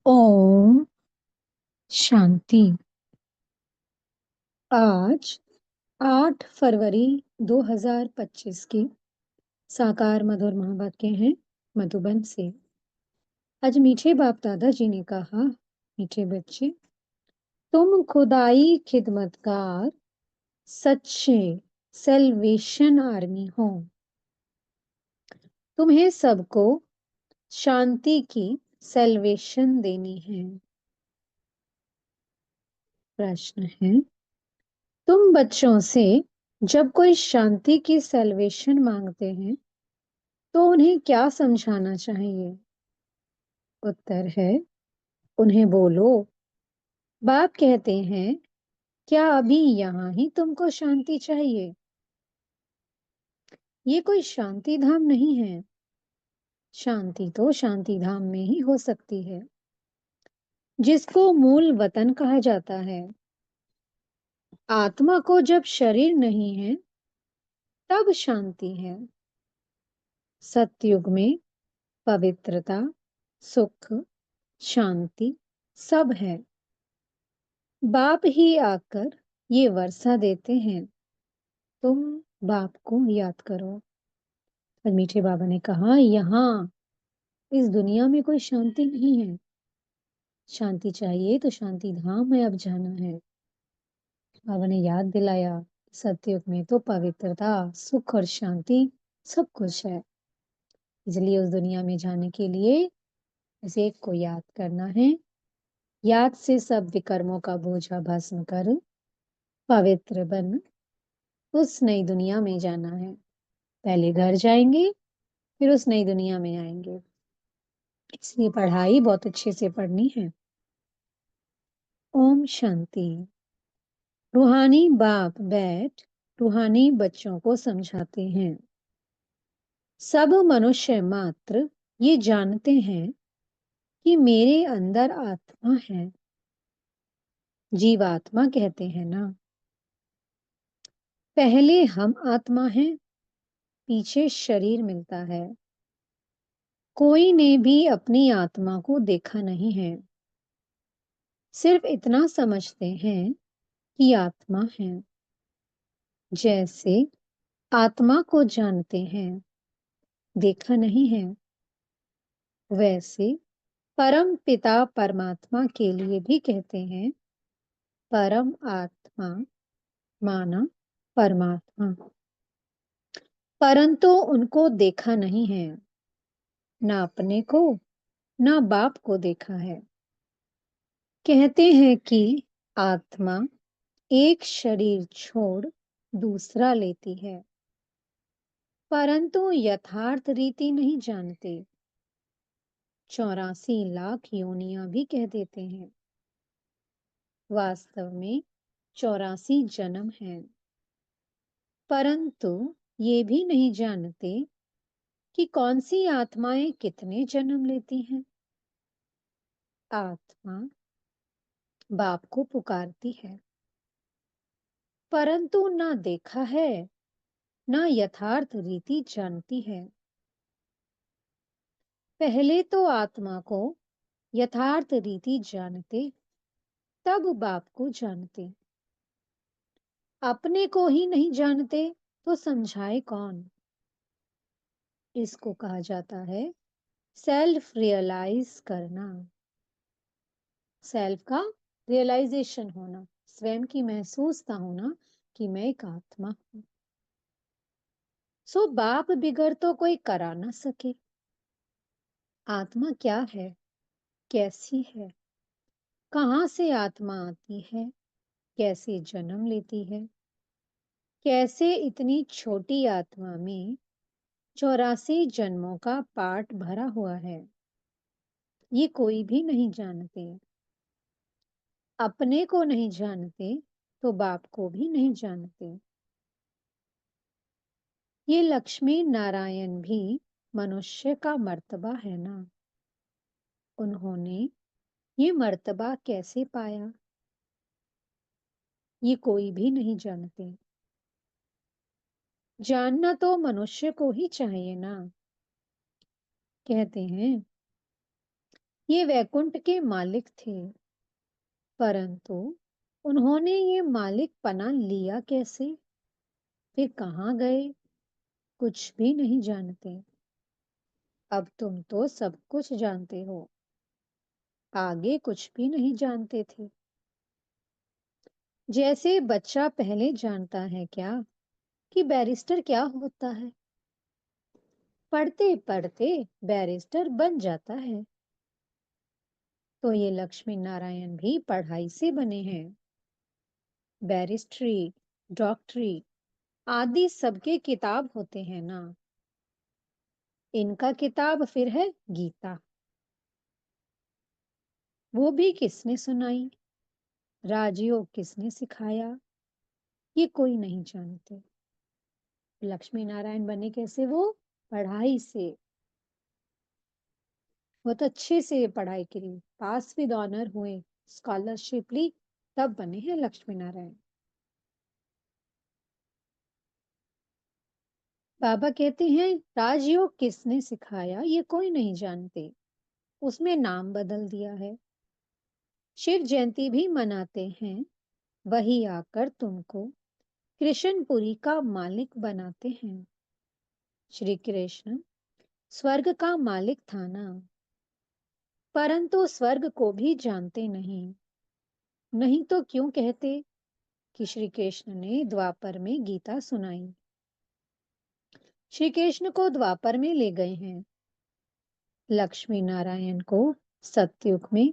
ओम शांति। आज 8 फरवरी 2025 की साकार मधुर महावाक्य हैं मधुबन से। आज मीठे बाप दादाजी ने कहा, मीठे बच्चे, तुम खुदाई खिदमतगार सच्चे सेल्वेशन आर्मी हो। तुम्हें सबको शांति की सेल्वेशन देनी है। प्रश्न है, तुम बच्चों से जब कोई शांति की सेल्वेशन मांगते हैं तो उन्हें क्या समझाना चाहिए? उत्तर है, उन्हें बोलो, बाप कहते हैं, क्या अभी यहाँ ही तुमको शांति चाहिए? ये कोई शांति धाम नहीं है। शांति तो शांति धाम में ही हो सकती है, जिसको मूल वतन कहा जाता है। आत्मा को जब शरीर नहीं है तब शांति है। सतयुग में पवित्रता, सुख, शांति सब है। बाप ही आकर ये वर्षा देते हैं। तुम बाप को याद करो। और मीठे बाबा ने कहा, यहाँ इस दुनिया में कोई शांति नहीं है। शांति चाहिए तो शांति धाम में अब जाना है। बाबा ने याद दिलाया, सतयुग में तो पवित्रता, सुख और शांति सब कुछ है। इसलिए उस दुनिया में जाने के लिए इस एक को याद करना है। याद से सब विकर्मों का बोझा भस्म कर पवित्र बन उस नई दुनिया में जाना है। पहले घर जाएंगे, फिर उस नई दुनिया में आएंगे। इसलिए पढ़ाई बहुत अच्छे से पढ़नी है। ओम शांति। रूहानी बाप बैठ रूहानी बच्चों को समझाते हैं। सब मनुष्य मात्र ये जानते हैं कि मेरे अंदर आत्मा है। जीवात्मा कहते हैं ना। पहले हम आत्मा हैं, पीछे शरीर मिलता है। कोई ने भी अपनी आत्मा को देखा नहीं है। सिर्फ इतना समझते हैं कि आत्मा है। जैसे आत्मा को जानते हैं, देखा नहीं है, वैसे परम पिता परमात्मा के लिए भी कहते हैं परम आत्मा, माना परमात्मा। परंतु उनको देखा नहीं है, ना अपने को ना बाप को देखा है। कहते हैं कि आत्मा एक शरीर छोड़ दूसरा लेती है, परंतु यथार्थ रीति नहीं जानते। 84 लाख योनियां भी कह देते हैं। वास्तव में 84 जन्म हैं, परंतु ये भी नहीं जानते कि कौन सी आत्माएं कितने जन्म लेती हैं। आत्मा बाप को पुकारती है, परंतु ना देखा है ना यथार्थ रीति जानती है। पहले तो आत्मा को यथार्थ रीति जानते, तब बाप को जानते। अपने को ही नहीं जानते तो समझाए कौन? इसको कहा जाता है सेल्फ रियलाइज करना। सेल्फ का रियलाइजेशन होना, स्वयं की महसूसता होना कि मैं एक आत्मा हूं। सो बाप बिगर तो कोई करा ना सके। आत्मा क्या है, कैसी है, कहाँ से आत्मा आती है, कैसे जन्म लेती है, कैसे इतनी छोटी आत्मा में 84 जन्मों का पाठ भरा हुआ है, ये कोई भी नहीं जानते। अपने को नहीं जानते तो बाप को भी नहीं जानते। ये लक्ष्मी नारायण भी मनुष्य का मर्तबा है ना। उन्होंने ये मर्तबा कैसे पाया, ये कोई भी नहीं जानते। जानना तो मनुष्य को ही चाहिए ना। कहते हैं ये वैकुंठ के मालिक थे, परंतु उन्होंने ये मालिक पना लिया कैसे, फिर कहाँ गए, कुछ भी नहीं जानते। अब तुम तो सब कुछ जानते हो, आगे कुछ भी नहीं जानते थे। जैसे बच्चा पहले जानता है क्या कि बैरिस्टर क्या होता है, पढ़ते पढ़ते बैरिस्टर बन जाता है। तो ये लक्ष्मी नारायण भी पढ़ाई से बने हैं। बैरिस्ट्री, डॉक्टरी आदि सबके किताब होते हैं ना। इनका किताब फिर है गीता। वो भी किसने सुनाई, राजयोग किसने सिखाया, ये कोई नहीं जानते। लक्ष्मी नारायण बने कैसे वो, पढ़ाई से। बहुत अच्छे से पढ़ाई करी, पास विद ऑनर हुए, स्कॉलरशिप ली, तब बने हैं लक्ष्मी नारायण। बाबा कहते हैं राजयोग किसने सिखाया ये कोई नहीं जानते, उसमें नाम बदल दिया है। शिव जयंती भी मनाते हैं, वही आकर तुमको कृष्णपुरी का मालिक बनाते हैं। श्री कृष्ण स्वर्ग का मालिक था ना, परंतु स्वर्ग को भी जानते नहीं। नहीं तो क्यों कहते कि श्री कृष्ण ने द्वापर में गीता सुनाई। श्री कृष्ण को द्वापर में ले गए हैं, लक्ष्मी नारायण को सतयुग में,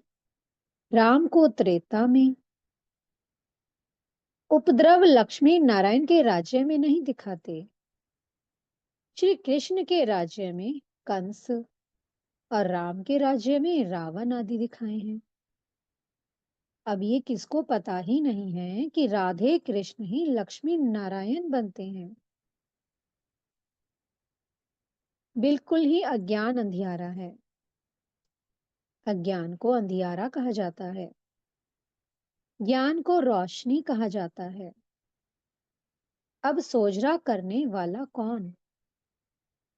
राम को त्रेता में। उपद्रव लक्ष्मी नारायण के राज्य में नहीं दिखाते, श्री कृष्ण के राज्य में कंस और राम के राज्य में रावण आदि दिखाए हैं। अब ये किसको पता ही नहीं है कि राधे कृष्ण ही लक्ष्मी नारायण बनते हैं। बिल्कुल ही अज्ञान अंधियारा है। अज्ञान को अंधियारा कहा जाता है, ज्ञान को रोशनी कहा जाता है। अब सोजरा करने वाला कौन,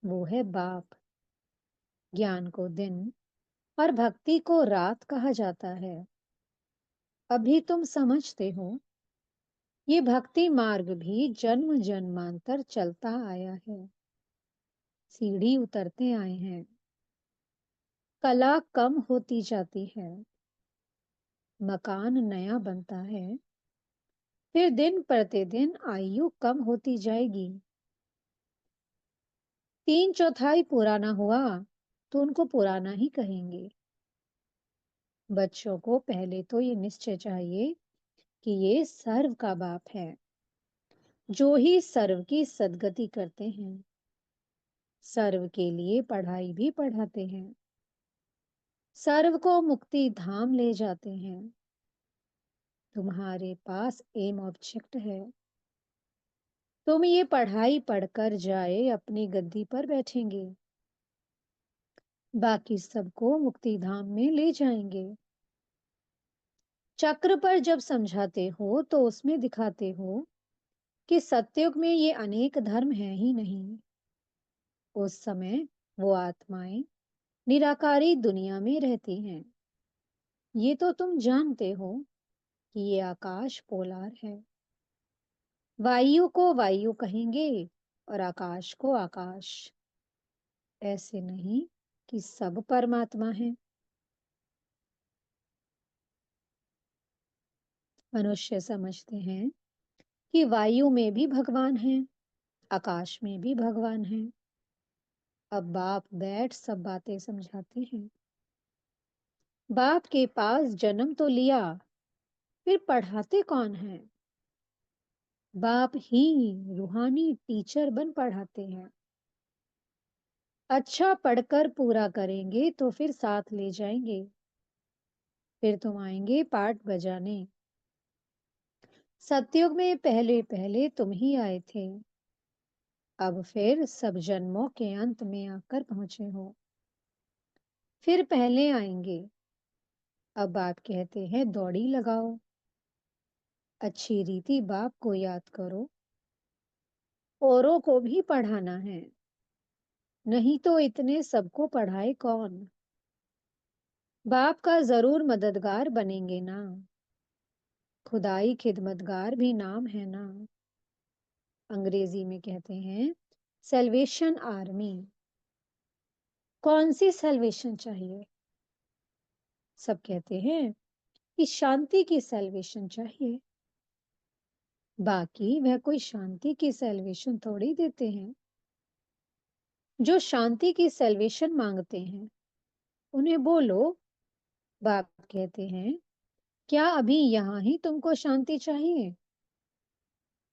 वो है बाप। ज्ञान को दिन और भक्ति को रात कहा जाता है। अभी तुम समझते हो, ये भक्ति मार्ग भी जन्म जन्मांतर चलता आया है, सीढ़ी उतरते आए हैं। कला कम होती जाती है, मकान नया बनता है, फिर दिन प्रतिदिन आयु कम होती जाएगी। 3/4 पुराना हुआ तो उनको पुराना ही कहेंगे। बच्चों को पहले तो ये निश्चय चाहिए कि ये सर्व का बाप है, जो ही सर्व की सद्गति करते हैं, सर्व के लिए पढ़ाई भी पढ़ाते हैं, सर्व को मुक्ति धाम ले जाते हैं। तुम्हारे पास एम ऑब्जेक्ट है, तुम ये पढ़ाई पढ़कर जाए अपनी गद्दी पर बैठेंगे, बाकी सबको मुक्ति धाम में ले जाएंगे। चक्र पर जब समझाते हो तो उसमें दिखाते हो कि सतयुग में ये अनेक धर्म हैं ही नहीं। उस समय वो आत्माएं निराकारी दुनिया में रहती हैं। ये तो तुम जानते हो कि ये आकाश पोलार है। वायु को वायु कहेंगे और आकाश को आकाश। ऐसे नहीं कि सब परमात्मा है। मनुष्य समझते हैं कि वायु में भी भगवान है, आकाश में भी भगवान है। अब बाप बैठ सब बातें समझाते हैं। बाप के पास जन्म तो लिया, फिर पढ़ाते कौन है, बाप ही रूहानी टीचर बन पढ़ाते हैं। अच्छा पढ़कर पूरा करेंगे तो फिर साथ ले जाएंगे, फिर तुम आएंगे पाठ बजाने। सतयुग में पहले पहले तुम ही आए थे, अब फिर सब जन्मों के अंत में आकर पहुंचे हो, फिर पहले आएंगे। अब बाप कहते हैं दौड़ी लगाओ, अच्छी रीति बाप को याद करो, औरों को भी पढ़ाना है, नहीं तो इतने सबको पढ़ाए कौन। बाप का जरूर मददगार बनेंगे ना। खुदाई खिदमतगार भी नाम है ना। अंग्रेजी में कहते हैं सेल्वेशन आर्मी। कौन सी सेल्वेशन चाहिए? सब कहते हैं कि शांति की सेल्वेशन चाहिए। बाकी वह कोई शांति की सेल्वेशन थोड़ी देते हैं। जो शांति की सेल्वेशन मांगते हैं उन्हें बोलो। बाप कहते हैं, क्या अभी यहाँ ही तुमको शांति चाहिए?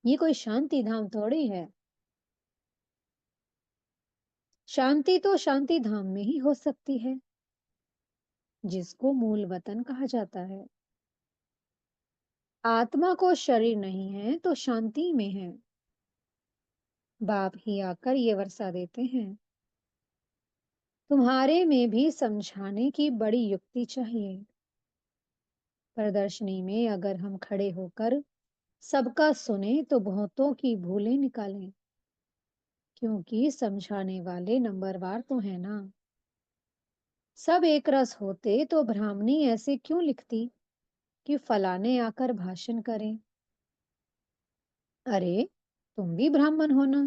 ये कोई शांति धाम थोड़ी है। शांति तो शांति धाम में ही हो सकती है, जिसको मूल वतन कहा जाता है। आत्मा को शरीर नहीं है तो शांति में है। बाप ही आकर ये वर्षा देते हैं। तुम्हारे में भी समझाने की बड़ी युक्ति चाहिए। प्रदर्शनी में अगर हम खड़े होकर सबका सुने तो बहुतों की भूलें निकालें, क्योंकि समझाने वाले नंबरवार तो है ना। सब एक रस होते तो ब्राह्मणी ऐसे क्यों लिखती कि फलाने आकर भाषण करें। अरे, तुम भी ब्राह्मण हो ना।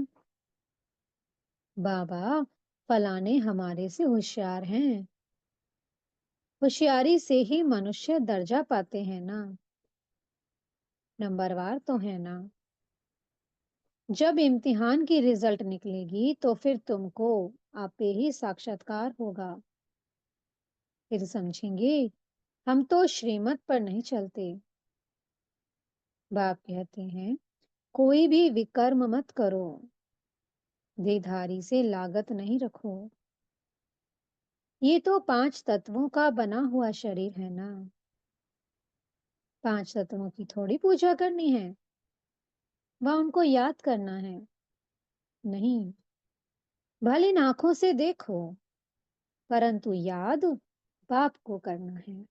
बाबा, फलाने हमारे से होशियार हैं। होशियारी से ही मनुष्य दर्जा पाते हैं ना। नंबरवार तो है ना। जब इम्तिहान की रिजल्ट निकलेगी तो फिर तुमको आपे ही साक्षात्कार होगा। फिर समझेंगे हम तो श्रीमत पर नहीं चलते। बाप कहते हैं, कोई भी विकर्म मत करो। देहधारी से लागत नहीं रखो। ये तो 5 तत्वों का बना हुआ शरीर है ना। 5 तत्वों की थोड़ी पूजा करनी है, वह उनको याद करना है। नहीं, भले आंखों से देखो, परंतु याद बाप को करना है।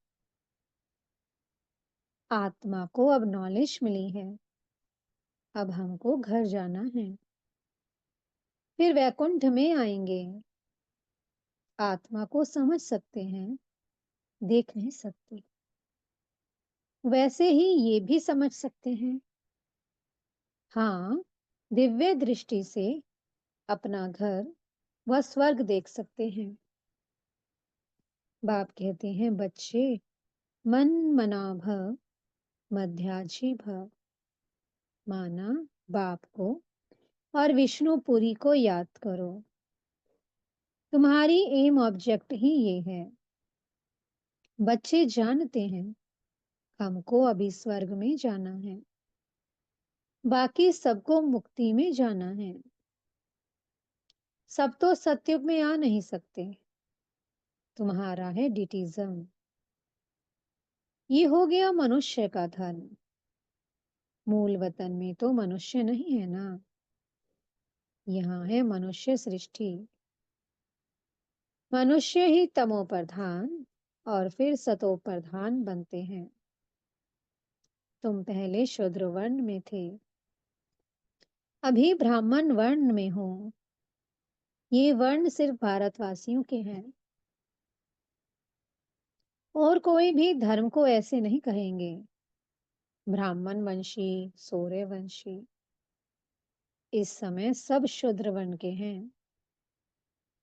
आत्मा को अब नॉलेज मिली है, अब हमको घर जाना है। फिर वैकुंठ में आएंगे। आत्मा को समझ सकते हैं, देख नहीं सकते। वैसे ही ये भी समझ सकते हैं। हाँ, दिव्य दृष्टि से अपना घर व स्वर्ग देख सकते हैं। बाप कहते हैं, बच्चे, मन मना भव, मध्याजी भव। माना बाप को और विष्णुपुरी को याद करो। तुम्हारी एम ऑब्जेक्ट ही ये है। बच्चे जानते हैं हमको अभी स्वर्ग में जाना है, बाकी सबको मुक्ति में जाना है। सब तो सतयुग में आ नहीं सकते। तुम्हारा है डिटिज्म। ये हो गया मनुष्य का धर्म। मूल वतन में तो मनुष्य नहीं है ना। यहाँ है मनुष्य सृष्टि। मनुष्य ही तमो प्रधान और फिर सतो प्रधान बनते हैं। तुम पहले शूद्र वर्ण में थे, अभी ब्राह्मण वर्ण में हो। ये वर्ण सिर्फ भारतवासियों के हैं, और कोई भी धर्म को ऐसे नहीं कहेंगे। ब्राह्मण वंशी, सूर्य वंशी, इस समय सब शूद्र वर्ण के हैं।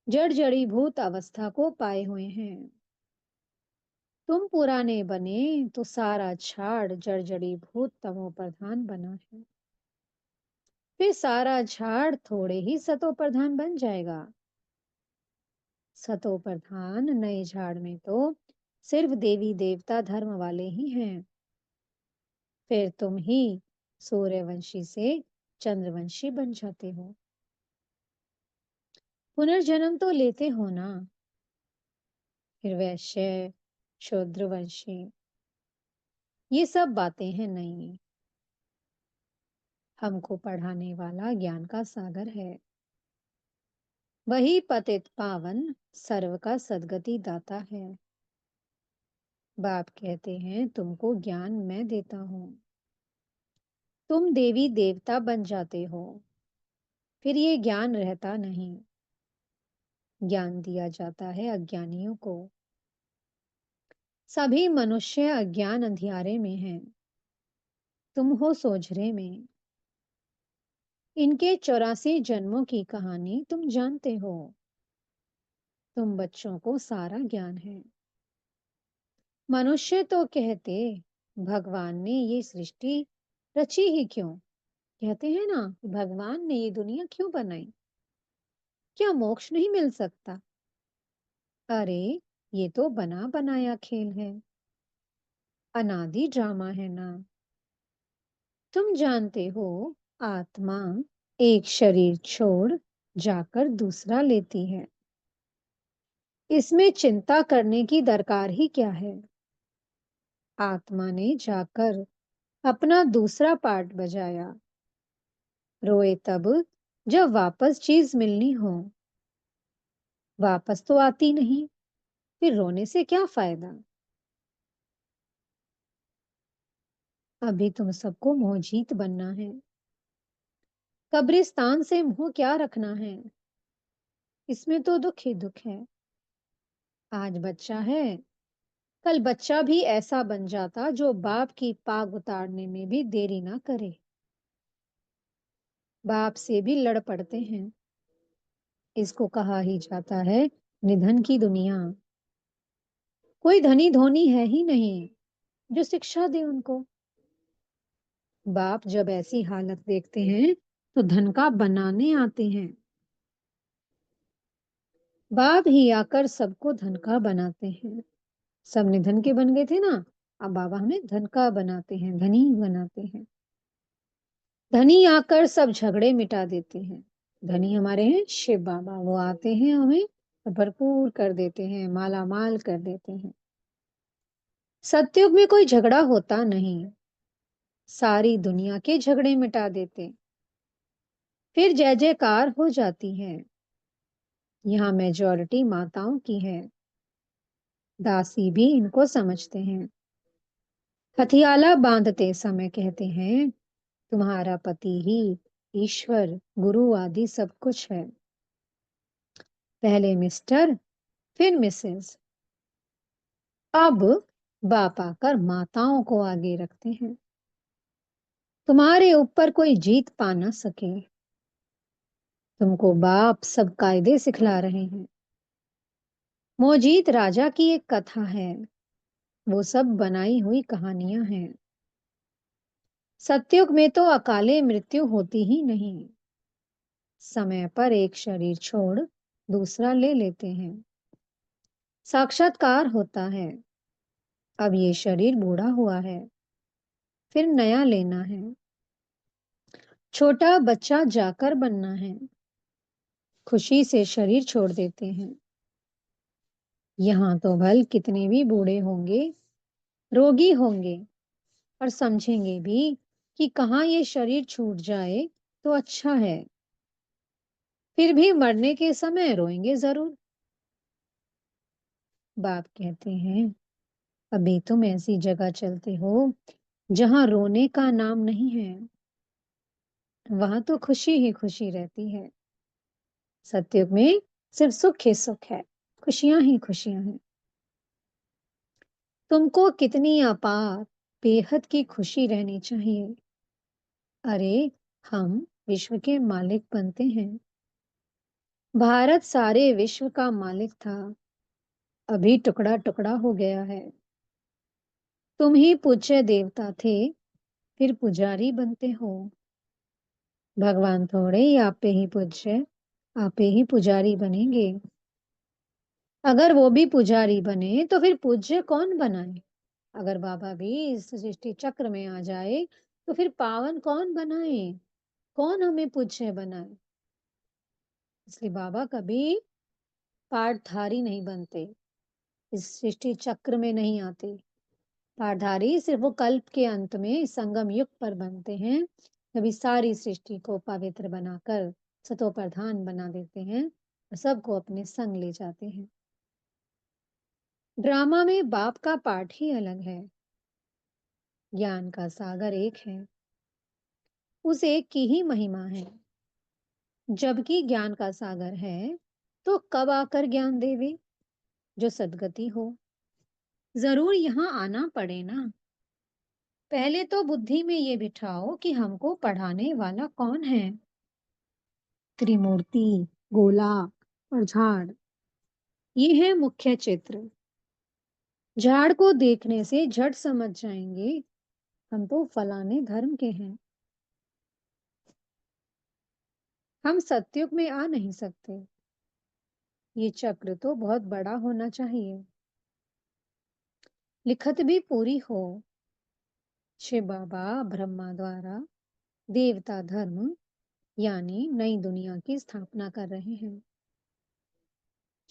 जड़ जड़ीभूत अवस्था को पाए हुए हैं। तुम पुराने बने तो सारा झाड़ जड़ जड़ीभूत तमो प्रधान बना है। फिर सारा झाड़ थोड़े ही सतो प्रधान बन जाएगा। सतो प्रधान नए झाड़ में तो सिर्फ देवी देवता धर्म वाले ही हैं। फिर तुम ही सूर्यवंशी से चंद्रवंशी बन जाते हो। पुनर्जन्म तो लेते हो ना। फिर वैश्य, शूद्रवंशी, ये सब बातें हैं नहीं। हमको पढ़ाने वाला ज्ञान का सागर है। वही पतित पावन सर्व का सदगति दाता है। बाप कहते हैं, तुमको ज्ञान मैं देता हूँ। तुम देवी देवता बन जाते हो। फिर ये ज्ञान रहता नहीं। ज्ञान दिया जाता है अज्ञानियों को। सभी मनुष्य अज्ञान अंधियारे में हैं। तुम हो सोझरे में। इनके 84 जन्मों की कहानी तुम जानते हो। तुम बच्चों को सारा ज्ञान है। मनुष्य तो कहते, भगवान ने ये सृष्टि रची ही क्यों? कहते हैं ना कि भगवान ने ये दुनिया क्यों बनाई? क्या मोक्ष नहीं मिल सकता? अरे, ये तो बना बनाया खेल है। अनादि ड्रामा है ना। तुम जानते हो, आत्मा एक शरीर छोड़ जाकर दूसरा लेती है। इसमें चिंता करने की दरकार ही क्या है? आत्मा ने जाकर अपना दूसरा पार्ट बजाया। रोए तब जब वापस चीज मिलनी हो। वापस तो आती नहीं, फिर रोने से क्या फायदा? अभी तुम सबको मोहजीत बनना है। कब्रिस्तान से मुंह क्या रखना है? इसमें तो दुख ही दुख है। आज बच्चा है, कल बच्चा भी ऐसा बन जाता जो बाप की पाग उतारने में भी देरी ना करे। बाप से भी लड़ पड़ते हैं। इसको कहा ही जाता है निधन की दुनिया। कोई धनी धोनी है ही नहीं जो शिक्षा दे उनको। बाप जब ऐसी हालत देखते हैं तो धन का बनाने आते हैं। बाप ही आकर सबको धन का बनाते हैं। सब निधन के बन गए थे ना, अब बाबा हमें धन का बनाते हैं, धनी बनाते हैं। धनी आकर सब झगड़े मिटा देते हैं। धनी हमारे हैं शिव बाबा, वो आते हैं हमें भरपूर कर देते हैं, माला माल कर देते हैं। सतयुग में कोई झगड़ा होता नहीं, सारी दुनिया के झगड़े मिटा देते। फिर जय जयकार हो जाती है। यहाँ मेजॉरिटी माताओं की है। दासी भी इनको समझते हैं। हथियाला बांधते समय कहते हैं, तुम्हारा पति ही ईश्वर गुरु आदि सब कुछ है। पहले मिस्टर, फिर मिसेस। अब बाप आकर माताओं को आगे रखते हैं। तुम्हारे ऊपर कोई जीत पा ना सके। तुमको बाप सब कायदे सिखला रहे हैं। मोजीत राजा की एक कथा है, वो सब बनाई हुई कहानियां हैं। सतयुग में तो अकाले मृत्यु होती ही नहीं। समय पर एक शरीर छोड़ दूसरा ले लेते हैं। साक्षात्कार होता है। अब ये शरीर बूढ़ा हुआ है, फिर नया लेना है। छोटा बच्चा जाकर बनना है। खुशी से शरीर छोड़ देते हैं। यहाँ तो भल कितने भी बूढ़े होंगे, रोगी होंगे, और समझेंगे भी कि कहाँ ये शरीर छूट जाए तो अच्छा है। फिर भी मरने के समय रोएंगे जरूर। बाप कहते हैं, अभी तुम ऐसी जगह चलते हो जहां रोने का नाम नहीं है। वहां तो खुशी ही खुशी रहती है। सतयुग में सिर्फ सुख ही सुख है, खुशियां ही खुशियां हैं। तुमको कितनी अपार बेहद की खुशी रहनी चाहिए। अरे, हम विश्व के मालिक बनते हैं। भारत सारे विश्व का मालिक था, अभी टुकड़ा टुकड़ा हो गया है। तुम ही पूज्य देवता थे, फिर पुजारी बनते हो। भगवान थोड़े ही आप पे ही पूज्य, आप पे ही पुजारी बनेंगे। अगर वो भी पुजारी बने तो फिर पूज्य कौन बनाए? अगर बाबा भी इस सृष्टि चक्र में आ जाए तो फिर पावन कौन बनाए? कौन हमें पूज्य बनाए? इसलिए बाबा कभी पाठधारी नहीं बनते, इस सृष्टि चक्र में नहीं आते। पाठधारी सिर्फ वो कल्प के अंत में संगम युग पर बनते हैं, कभी सारी सृष्टि को पवित्र बनाकर सतो प्रधान बना देते हैं और सबको अपने संग ले जाते हैं। ड्रामा में बाप का पाठ ही अलग है। ज्ञान का सागर एक है, उस एक की ही महिमा है। जबकि ज्ञान का सागर है तो कब आकर ज्ञान देवे? जो सदगति हो। जरूर यहाँ आना पड़े ना। पहले तो बुद्धि में ये बिठाओ कि हमको पढ़ाने वाला कौन है। त्रिमूर्ति, गोला और झाड़, ये है मुख्य चित्र। झाड़ को देखने से झट समझ जाएंगे हम तो फलाने धर्म के हैं। हम सतयुग में आ नहीं सकते। ये चक्र तो बहुत बड़ा होना चाहिए। लिखत भी पूरी हो। शिव बाबा ब्रह्मा द्वारा देवता धर्म यानी नई दुनिया की स्थापना कर रहे हैं।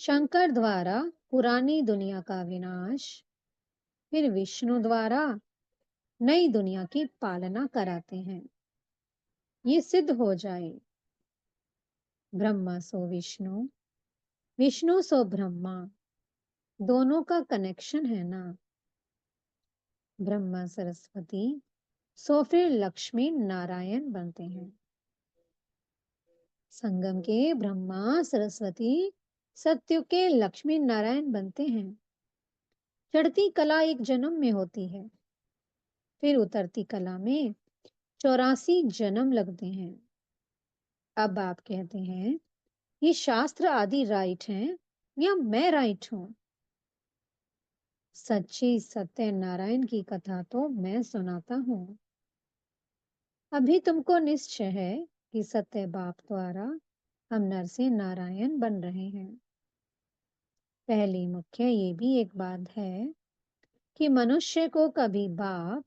शंकर द्वारा पुरानी दुनिया का विनाश, फिर विष्णु द्वारा नई दुनिया की पालना कराते हैं। ये सिद्ध हो जाए। ब्रह्मा सो विष्णु, विष्णु सो ब्रह्मा, दोनों का कनेक्शन है ना। ब्रह्मा सरस्वती सो फिर लक्ष्मी नारायण बनते हैं। संगम के ब्रह्मा सरस्वती सत्युग के लक्ष्मी नारायण बनते हैं। चढ़ती कला एक जन्म में होती है, फिर उतरती कला में 84 जन्म लगते हैं। अब आप कहते हैं ये शास्त्र आदि राइट हैं या मैं राइट हूं? सच्ची सत्य नारायण की कथा तो मैं सुनाता हूँ। अभी तुमको निश्चय है कि सत्य बाप द्वारा हम नर से नारायण बन रहे हैं। पहली मुख्य ये भी एक बात है कि मनुष्य को कभी बाप,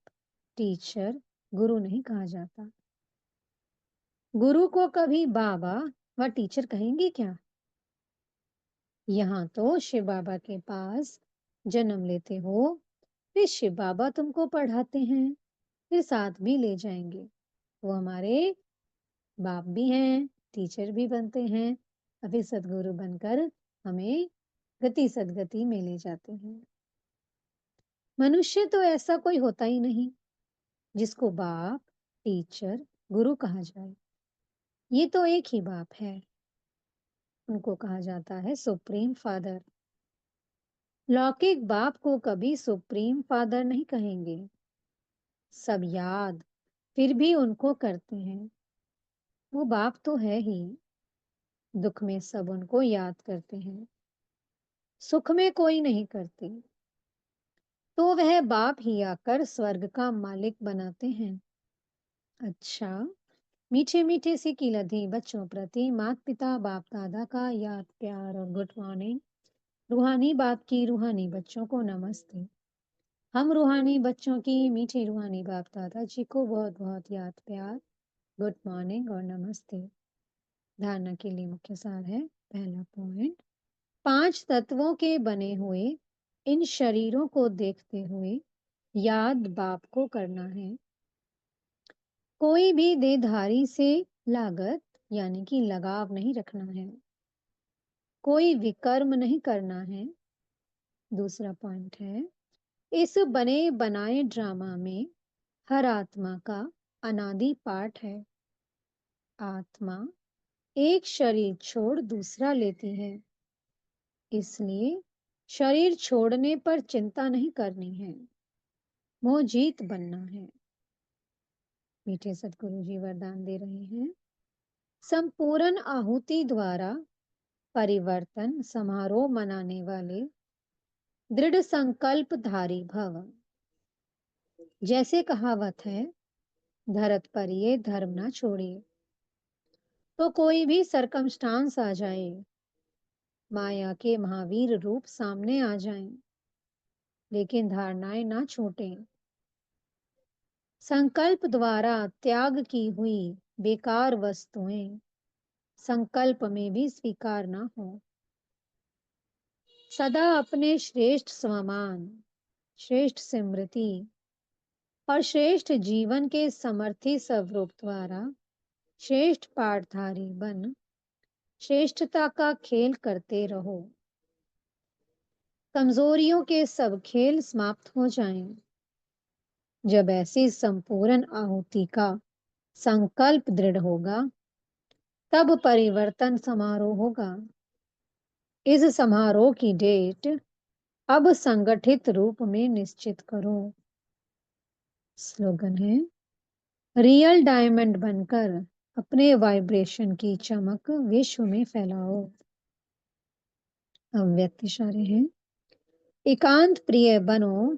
टीचर, गुरु नहीं कहा जाता। गुरु को कभी बाबा व टीचर कहेंगे क्या? यहाँ तो शिव बाबा के पास जन्म लेते हो, फिर शिव बाबा तुमको पढ़ाते हैं, फिर साथ भी ले जाएंगे। वो हमारे बाप भी हैं, टीचर भी बनते हैं, अभी सदगुरु बनकर हमें गति सदगति में ले जाते हैं। मनुष्य तो ऐसा कोई होता ही नहीं जिसको बाप, टीचर, गुरु कहा जाए। ये तो एक ही बाप है। उनको कहा जाता है सुप्रीम फादर। लौकिक बाप को कभी सुप्रीम फादर नहीं कहेंगे। सब याद फिर भी उनको करते हैं। वो बाप तो है ही। दुख में सब उनको याद करते हैं, सुख में कोई नहीं करते। तो वह बाप ही आकर स्वर्ग का मालिक बनाते हैं। अच्छा, मीठे मीठे से किलधी बच्चों प्रति माता पिता बाप दादा का याद प्यार और गुड मॉर्निंग। रूहानी बाप की रूहानी बच्चों को नमस्ते। हम रूहानी बच्चों की मीठे रूहानी बाप दादा जी को बहुत बहुत याद प्यार, गुड मॉर्निंग और नमस्ते। धारणा के लिए मुख्य सार है। पहला पॉइंट, 5 तत्वों के बने हुए इन शरीरों को देखते हुए याद बाप को करना है। कोई भी देहधारी से लागत यानी कि लगाव नहीं रखना है। कोई विकर्म नहीं करना है। दूसरा पॉइंट है, इस बने बनाए ड्रामा में हर आत्मा का अनादि पाठ है। आत्मा एक शरीर छोड़ दूसरा लेती है, इसलिए शरीर छोड़ने पर चिंता नहीं करनी है, मोह जीत बनना है। मीठे सदगुरु जी वरदान दे रहे हैं। संपूर्ण आहुति द्वारा परिवर्तन समारोह मनाने वाले दृढ़ संकल्पधारी भव। जैसे कहावत है, धरत पर ये धर्म ना छोड़िए। तो कोई भी सरकमस्टांस आ जाए, माया के महावीर रूप सामने आ जाएं, लेकिन धारणाएं ना छूटें। संकल्प द्वारा त्याग की हुई बेकार वस्तुएं संकल्प में भी स्वीकार ना हो। सदा अपने श्रेष्ठ स्वमान, श्रेष्ठ स्मृति और श्रेष्ठ जीवन के समर्थी स्वरूप द्वारा श्रेष्ठ पाठधारी बन श्रेष्ठता का खेल करते रहो। कमजोरियों के सब खेल समाप्त हो जाएं। जब ऐसी संपूर्ण आहुति का संकल्प दृढ़ होगा, तब परिवर्तन समारोह होगा। इस समारोह की डेट अब संगठित रूप में निश्चित करो। स्लोगन है, रियल डायमंड बनकर अपने वाइब्रेशन की चमक विश्व में फैलाओ। अव्यक्त इशारे हैं, एकांत प्रिय बनो,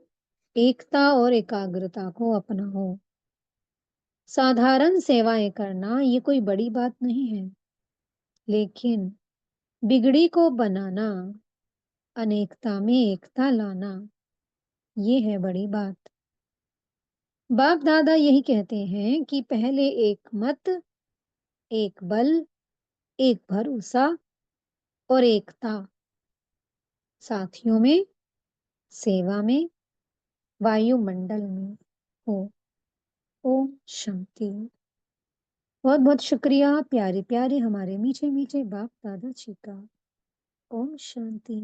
एकता और एकाग्रता को अपनाओ। साधारण सेवाएं करना ये कोई बड़ी बात नहीं है, लेकिन बिगड़ी को बनाना, अनेकता में एकता लाना, ये है बड़ी बात। बाप दादा यही कहते हैं कि पहले एक मत, एक बल, एक भरोसा और एकता, साथियों में, सेवा में, वायुमंडल में हो। ओम शांति। बहुत बहुत शुक्रिया प्यारे प्यारे हमारे मीठे मीठे बाप दादा जी का। ओम शांति।